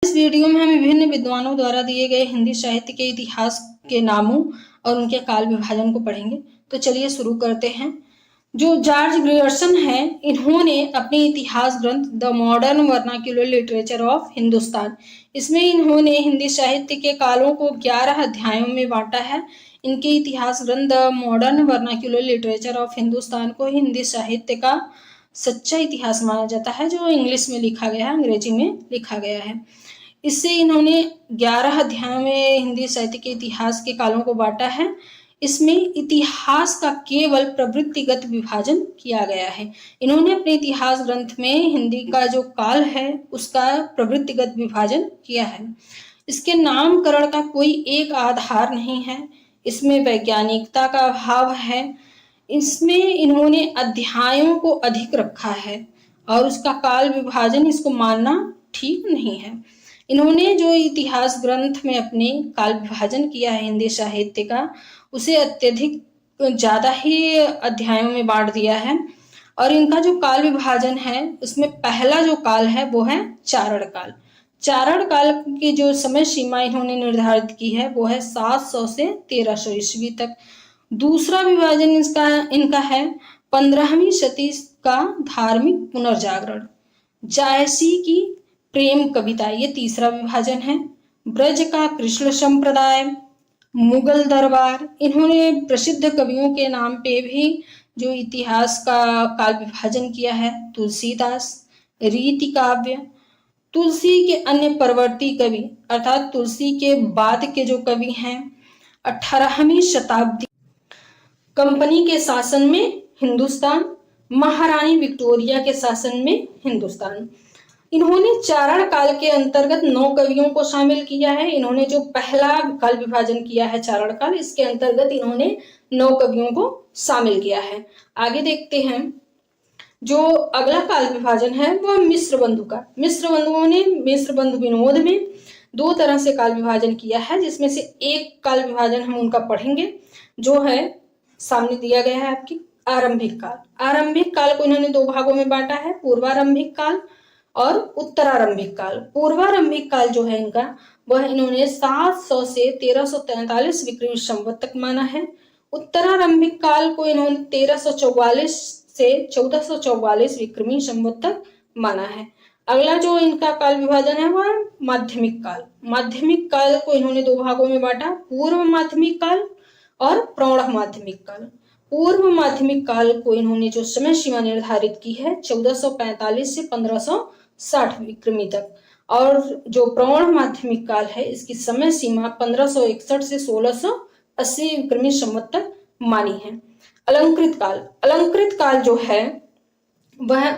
इस वीडियो में हम विभिन्न विद्वानों द्वारा दिए गए हिंदी साहित्य के इतिहास के नामों और उनके काल विभाजन को पढ़ेंगे। तो चलिए शुरू करते हैं। जो जॉर्ज ग्रियर्सन है, इन्होंने अपने इतिहास ग्रंथ the modern vernacular literature of Hindustan, इसमें इन्होंने हिंदी साहित्य के कालों को 11 अध्यायों में बांटा है। इनके इतिहास ग्रंथ the modern vernacular literature of Hindustan को हिंदी साहित्य का सच्चा इतिहास माना जाता है, जो इंग्लिश में लिखा गया है, अंग्रेजी में लिखा गया है। इससे इन्होंने 11 अध्यायों में हिंदी साहित्य के इतिहास के कालों को बांटा है। इसमें इतिहास का केवल प्रवृत्तिगत विभाजन किया गया है। इन्होंने अपने इतिहास ग्रंथ में हिंदी का जो काल है उसका प्रवृत्तिगत विभाजन किया है। इसके नामकरण का कोई एक आधार नहीं है, इसमें वैज्ञानिकता का अभाव है। इसमें इन्होंने अध्यायों को अधिक रखा है और उसका काल विभाजन इसको मानना ठीक नहीं है। इन्होंने जो इतिहास ग्रंथ में अपने काल विभाजन किया है हिंदी साहित्य का, उसे अत्यधिक ज़्यादा ही अध्यायों में बांट दिया है। और इनका जो काल विभाजन है उसमें पहला जो काल है वो है चारण काल। चारण काल की जो समय सीमा इन्होंने निर्धारित की है वो है 700 से 1300 ईस्वी तक। दूसरा विभाजन इनका है 15वीं शती का धार्मिक पुनर्जागरण। जायसी की प्रेम कविता, ये तीसरा विभाजन है। ब्रज का कृष्ण संप्रदाय, मुगल दरबार, इन्होंने प्रसिद्ध कवियों के नाम पे भी जो इतिहास का काल विभाजन किया है। तुलसीदास, रीति काव्य, तुलसी के अन्य परवर्ती कवि अर्थात तुलसी के बाद के जो कवि हैं, 18वीं शताब्दी कंपनी के शासन में हिंदुस्तान, महारानी विक्टोरिया के शासन में हिंदुस्तान। इन्होंने चारण काल के अंतर्गत 9 कवियों को शामिल किया है। इन्होंने जो पहला काल विभाजन किया है चारण काल, इसके अंतर्गत इन्होंने 9 कवियों को शामिल किया है। आगे देखते हैं। जो अगला काल विभाजन है वह मिश्र बंधु का। मिश्र बंधुओं ने मिश्र बंधु विनोद में 2 तरह से काल विभाजन किया है, जिसमें से एक काल विभाजन हम उनका पढ़ेंगे जो है सामने दिया गया है आपकी आरंभिक काल। आरंभिक काल को इन्होंने 2 भागों में बांटा है, पूर्वारंभिक काल और उत्तरारंभिक काल। पूर्वारंभिक काल जो है इनका, वह इन्होंने 700 से 1343 विक्रमी संवत तक माना है। उत्तरारंभिक काल को इन्होंने 1344 से 1444 विक्रमी संवत तक माना है। अगला जो इनका काल विभाजन है वह माध्यमिक काल। माध्यमिक काल को इन्होंने 2 भागों में बांटा, पूर्व माध्यमिक काल और प्रौढ़ माध्यमिक काल। पूर्व माध्यमिक काल को इन्होंने जो समय सीमा निर्धारित की है 1445 से 1560 विक्रमी तक, और जो प्रौढ़ माध्यमिक काल है इसकी समय सीमा 1561 से 1680 विक्रमी संवत तक मानी है। अलंकृत काल। अलंकृत काल जो है वह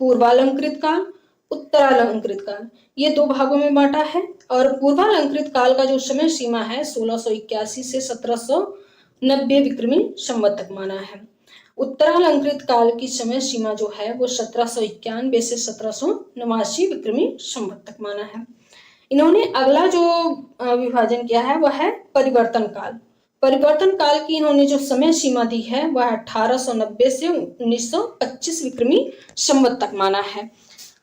पूर्वालंकृत काल, उत्तरालंकृत काल, ये 2 भागों में बांटा है। और पूर्वालंकृत काल का जो समय सीमा है 1681 से 1790 विक्रमी संवत तक माना है। उत्तरालंकृत काल की समय सीमा जो है वो 1791 से 1789 विक्रमी संवत तक माना है। इन्होंने अगला जो विभाजन किया है वह है परिवर्तन काल। परिवर्तन काल की इन्होंने जो समय सीमा दी है वह 1890 से 1925 विक्रमी संवत तक माना है।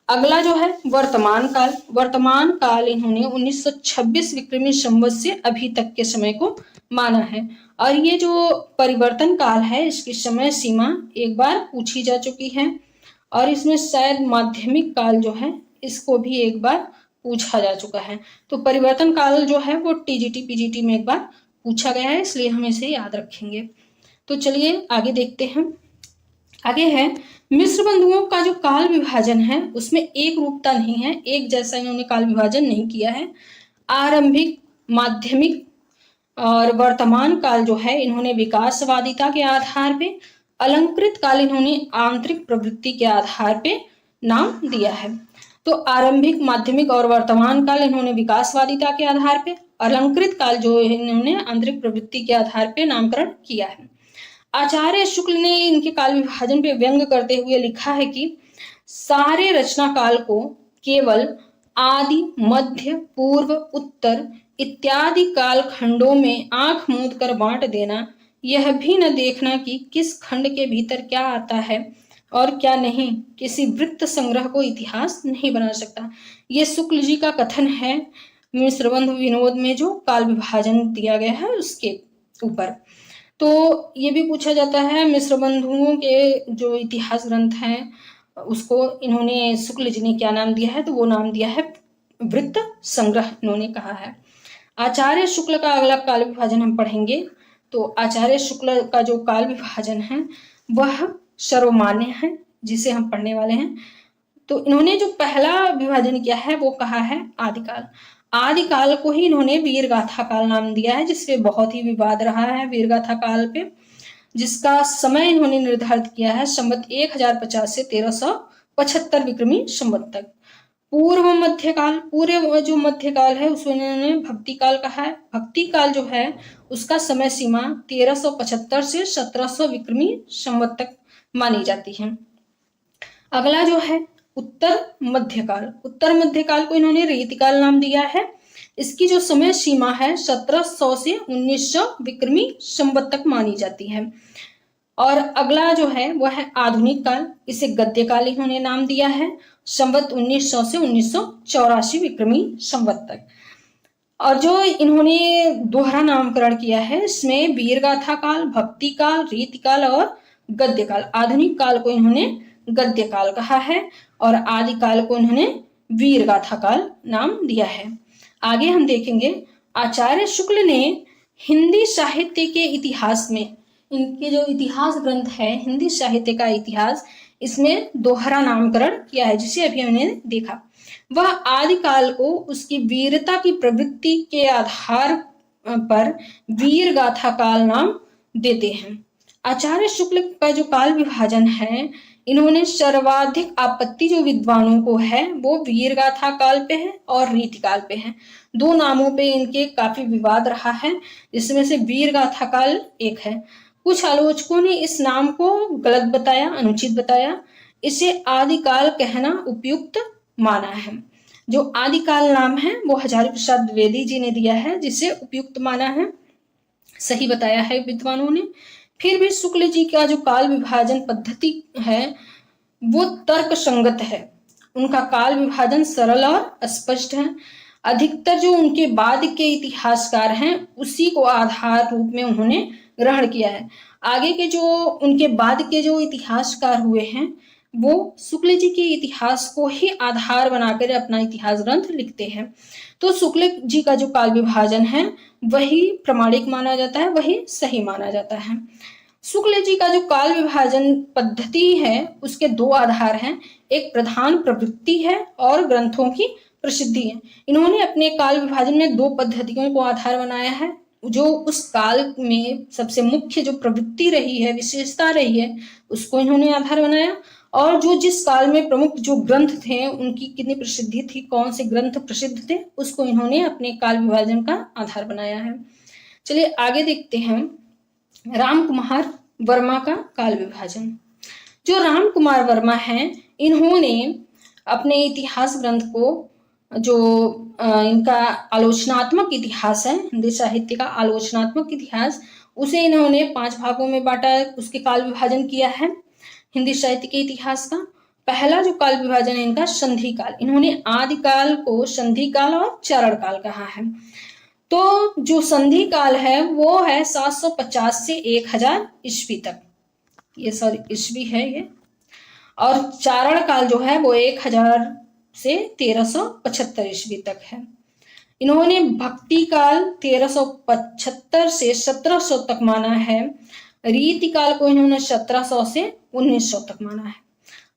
अगला जो है वर्तमान काल। वर्तमान काल इन्होंने 1926 विक्रमी संवत से अभी तक के समय को माना है। और ये जो परिवर्तन काल है इसकी समय सीमा एक बार पूछी जा चुकी है, और इसमें शायद माध्यमिक काल जो है इसको भी एक बार पूछा जा चुका है। तो परिवर्तन काल जो है वो टीजीटी पीजीटी में एक बार पूछा गया है, इसलिए हम इसे याद रखेंगे। तो चलिए आगे देखते हैं। आगे है मिश्र बंधुओं का जो काल विभाजन है उसमें एक रूपता नहीं है, एक जैसा इन्होंने काल विभाजन नहीं किया है। आरंभिक, माध्यमिक और वर्तमान काल जो है इन्होंने विकासवादिता के आधार पे, अलंकृत काल इन्होंने आंतरिक प्रवृत्ति के आधार पे नाम दिया है। तो आरंभिक, माध्यमिक और वर्तमान काल इन्होंने विकासवादिता के आधार पे, अलंकृत काल जो इन्होंने आंतरिक प्रवृत्ति के आधार पे नामकरण किया है। आचार्य शुक्ल ने इनके काल विभाजन पे व्यंग करते हुए लिखा है कि सारे रचना काल को केवल आदि, मध्य, पूर्व, उत्तर इत्यादि काल खंडों में आंख मूंद कर बांट देना, यह भी न देखना कि किस खंड के भीतर क्या आता है, और क्या नहीं, किसी वृत्त संग्रह को इतिहास नहीं बना सकता। ये शुक्ल जी का कथन है मिश्रबंधु विनोद में जो काल विभाजन दिया गया है उसके ऊपर। तो ये भी पूछा जाता है मिश्रबंधुओं के जो इतिहास ग्रंथ हैं उसको इन्होंने शुक्ल जी ने क्या नाम दिया है, तो वो नाम दिया है वृत्त संग्रह इन्होंने कहा है। आचार्य शुक्ल का अगला काल विभाजन हम पढ़ेंगे। तो आचार्य शुक्ल का जो काल विभाजन है वह सर्वमान्य है, जिसे हम पढ़ने वाले हैं। तो इन्होंने जो पहला विभाजन किया है वो कहा है आदिकाल। आदिकाल को ही इन्होंने वीरगाथा काल नाम दिया है, जिसपे बहुत ही विवाद रहा है वीरगाथा काल पे, जिसका समय इन्होंने निर्धारित किया है संवत 1050 से 1375 विक्रमी संवत तक। पूर्व मध्यकाल, पूर्व जो मध्यकाल है उसको इन्होंने भक्ति काल कहा है। भक्ति काल जो है उसका समय सीमा 1375 से 1700 विक्रमी संवत तक मानी जाती है। अगला जो है उत्तर मध्यकाल, उत्तर मध्यकाल को इन्होंने रीतिकाल नाम दिया है। इसकी जो समय सीमा है 1700 से 1900 विक्रमी संवत तक मानी जाती है। और अगला जो है वह है आधुनिक काल, इसे गद्य काल इन्होंने नाम दिया है, संवत 1900 से 1984 विक्रमी संवत तक। और जो इन्होंने दोहरा नामकरण किया है इसमें वीरगाथा काल, भक्ति काल, रीति काल और गद्य काल। आधुनिक काल को इन्होंने गद्य काल कहा है और आदि काल को इन्होंने वीरगाथा काल नाम दिया है। आगे हम देखेंगे आचार्य शुक्ल ने हिंदी साहित्य के इतिहास में, इनके जो इतिहास ग्रंथ है हिंदी साहित्य का इतिहास, इसमें दोहरा नामकरण किया है जिसे अभी हमने देखा। वह आदिकाल को उसकी वीरता की प्रवृत्ति के आधार पर वीर गाथा काल नाम देते हैं। आचार्य शुक्ल का जो काल विभाजन है इन्होंने सर्वाधिक आपत्ति जो विद्वानों को है वो वीर गाथा काल पे है और रीति काल पे है। दो नामों पे इनके काफी विवाद रहा है, जिसमें से वीर गाथा काल एक है। कुछ आलोचकों ने इस नाम को गलत बताया, अनुचित बताया। इसे आदिकाल कहना उपयुक्त माना है। जो आदिकाल नाम है वो हजारी प्रसाद द्विवेदी जी ने दिया है, जिसे उपयुक्त माना है, सही बताया है विद्वानों ने। फिर भी शुक्ल जी का जो काल विभाजन पद्धति है वो तर्क संगत है। उनका काल विभाजन सरल और स्पष्ट है। अधिकतर जो उनके बाद के इतिहासकार हैं उसी को आधार रूप में उन्होंने ग्रहण किया है। आगे के जो उनके बाद के जो इतिहासकार हुए हैं वो शुक्ल जी के इतिहास को ही आधार बनाकर अपना इतिहास ग्रंथ लिखते हैं। तो शुक्ल जी का जो काल विभाजन है वही प्रमाणिक माना जाता है, वही सही माना जाता है। शुक्ल जी का जो काल विभाजन पद्धति है उसके दो आधार हैं, एक प्रधान प्रवृत्ति है और ग्रंथों की प्रसिद्धि है। इन्होंने अपने काल विभाजन में दो पद्धतियों को आधार बनाया है। जो उस काल में सबसे मुख्य जो प्रवृत्ति रही है, विशेषता रही है, उसको इन्होंने आधार बनाया। और जो जिस काल में प्रमुख जो ग्रंथ थे उनकी कितनी प्रसिद्धि थी, कौन से ग्रंथ प्रसिद्ध थे, उसको इन्होंने अपने काल विभाजन का आधार बनाया है। चलिए आगे देखते हैं राम कुमार वर्मा का काल विभाजन। जो राम कुमार वर्मा हैं इन्होंने अपने इतिहास ग्रंथ को, जो इनका आलोचनात्मक इतिहास है, हिंदी साहित्य का आलोचनात्मक इतिहास, उसे इन्होंने 5 भागों में बांटा, उसके काल विभाजन किया है हिंदी साहित्य के इतिहास का। पहला जो काल विभाजन है इनका संधि काल, इन्होंने आदिकाल को संधि काल और चारण काल कहा है। तो जो संधि काल है वो है 750 से 1000 ईस्वी तक, ये सॉरी ईस्वी है ये। और चारण काल जो है वो 1000 से 1375 ईस्वी तक है। इन्होंने भक्ति काल 1375 से 1700 तक माना है। रीति काल को इन्होंने 1700 से 1900 तक माना है।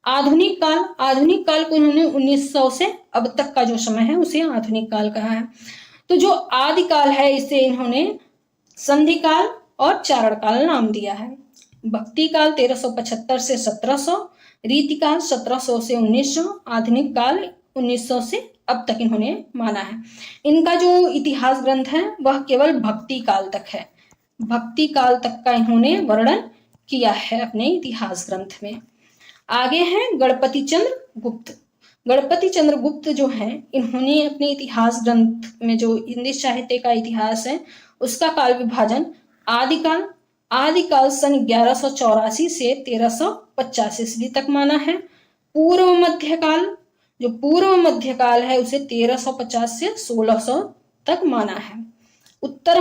आधुनिक काल को इन्होंने 1900 से अब तक का जो समय है उसे आधुनिक काल कहा है। तो जो आदि काल है इसे इन्होंने संधि काल और चारण काल नाम दिया है। भक्ति काल 1375 से 1700, रीति काल 1700 से 1900, आधुनिक काल 1900 से अब तक इन्होंने माना है। इनका जो इतिहास ग्रंथ है वह केवल भक्ति काल तक है, भक्ति काल तक का इन्होंने वर्णन किया है अपने इतिहास ग्रंथ में। आगे हैं गणपति चंद्र गुप्त। गणपति चंद्र गुप्त जो हैं इन्होंने अपने इतिहास ग्रंथ में, जो हिंदी साहित्य का इतिहास है, उसका काल विभाजन आदिकाल, आदिकाल सन 1184 से 1350 ईस्वी तक माना है। पूर्व मध्यकाल, जो पूर्व मध्यकाल है उसे 1350 से 1600 तक माना है। उत्तर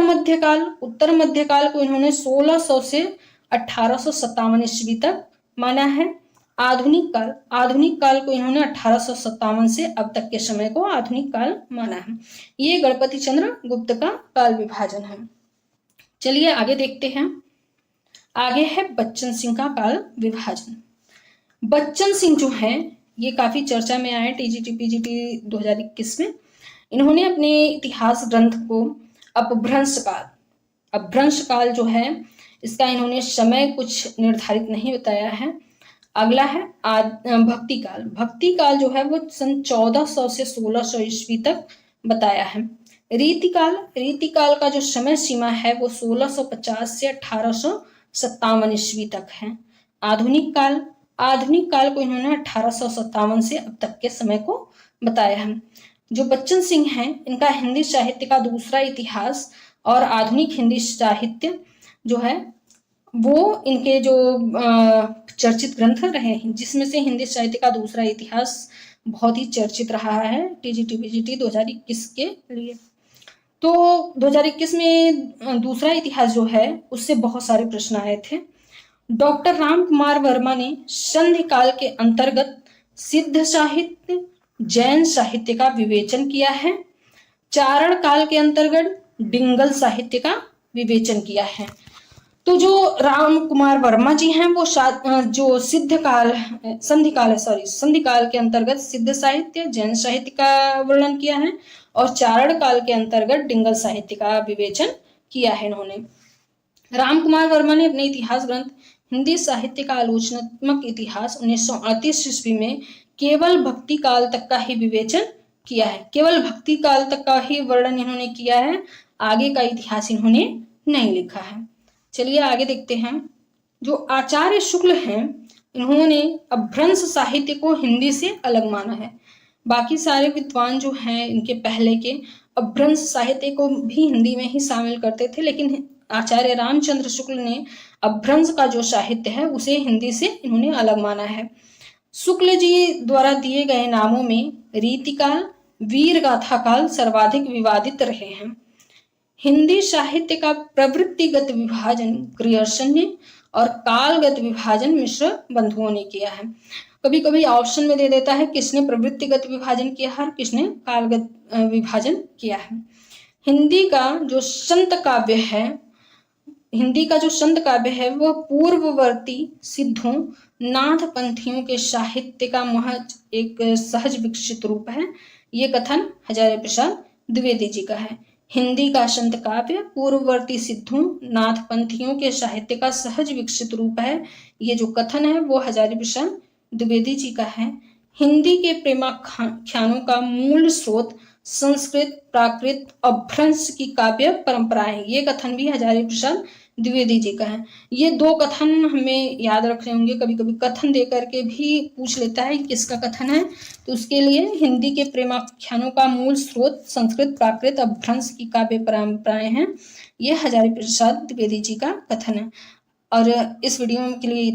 मध्यकाल को इन्होंने 1600 से 1857 ईस्वी तक माना है। आधुनिक काल को इन्होंने 1857 से अब तक के समय को आधुनिक काल माना है। ये गणपति चंद्र गुप्त का काल विभाजन है। चलिए आगे देखते हैं। आगे है बच्चन सिंह का काल विभाजन। बच्चन सिंह जो है ये काफी चर्चा में आए टीजीटी पीजीटी 2021 में। इन्होंने अपने इतिहास ग्रंथ को अपभ्रंश काल जो है इसका इन्होंने समय कुछ निर्धारित नहीं बताया है। अगला है भक्ति काल जो है वो सन 1400 से 1600 ईस्वी तक बताया है। रीति काल का जो समय सीमा है वो 1650 से 1857 ईस्वी तक है। आधुनिक काल को इन्होंने 1857 से अब तक के समय को बताया है। जो बच्चन सिंह हैं इनका हिंदी साहित्य का दूसरा इतिहास और आधुनिक हिंदी साहित्य जो है वो इनके जो चर्चित ग्रंथ रहे हैं, जिसमें से हिंदी साहित्य का दूसरा इतिहास बहुत ही चर्चित रहा है टीजीटी पीजीटी 2021 के लिए। तो 2021 में दूसरा इतिहास जो है उससे बहुत सारे प्रश्न आए थे। डॉक्टर राम कुमार वर्मा ने संधि काल के अंतर्गत सिद्ध साहित्य, जैन साहित्य का विवेचन किया है। चारण काल के अंतर्गत डिंगल साहित्य का विवेचन किया है। तो जो राम कुमार वर्मा जी हैं वो जो संधि काल के अंतर्गत सिद्ध साहित्य, जैन साहित्य का वर्णन किया है और चारण काल के अंतर्गत डिंगल साहित्य का विवेचन किया है इन्होंने। राम कुमार वर्मा ने अपने इतिहास ग्रंथ हिंदी साहित्य का आलोचनात्मक इतिहास 1938 ईस्वी में केवल भक्ति काल तक का ही विवेचन किया है। केवल भक्ति काल तक का ही वर्णन इन्होंने किया है, आगे का इतिहास इन्होंने नहीं लिखा है। चलिए आगे देखते हैं। जो आचार्य शुक्ल हैं इन्होंने अपभ्रंश साहित्य को हिंदी से अलग माना है। बाकी सारे विद्वान जो हैं इनके पहले के अपभ्रंश साहित्य को भी हिंदी में ही शामिल करते थे, लेकिन आचार्य रामचंद्र शुक्ल ने अपभ्रंश का जो साहित्य है उसे हिंदी से इन्होंने अलग माना है। शुक्ल जी द्वारा दिए गए नामों में रीतिकाल, वीर गाथा काल सर्वाधिक विवादित रहे हैं। हिंदी साहित्य का प्रवृत्तिगत विभाजन ग्रियर्सन ने और कालगत विभाजन मिश्र बंधुओं ने किया है। कभी कभी ऑप्शन में दे देता है किसने प्रवृत्तिगत विभाजन किया है और किसने कालगत विभाजन किया है। हिंदी का जो संत काव्य है वह पूर्ववर्ती सिद्धों, नाथ पंथियों के साहित्य का महज एक सहज विकसित रूप है। ये कथन हजारी प्रसाद द्विवेदी जी का है। हिंदी का संत काव्य पूर्ववर्ती सिद्धों, नाथ पंथियों के साहित्य का सहज विकसित रूप है। ये जो कथन है वो हजारी प्रसाद द्विवेदी जी का है। हिंदी के प्रेमाख्यानों का मूल स्रोत संस्कृत, प्राकृत, अपभ्रंश की काव्य परंपरा है। ये कथन भी हजारी प्रसाद द्विवेदी जी का है। ये दो कथन हमें याद रखने होंगे। कभी कभी कथन दे करके भी पूछ लेता है किसका कथन है, तो उसके लिए हिंदी के प्रेमाख्यानों का मूल स्रोत संस्कृत, प्राकृत, अपभ्रंश की काव्य परंपराएं हैं। ये हजारी प्रसाद द्विवेदी जी का कथन है। और इस वीडियो के लिए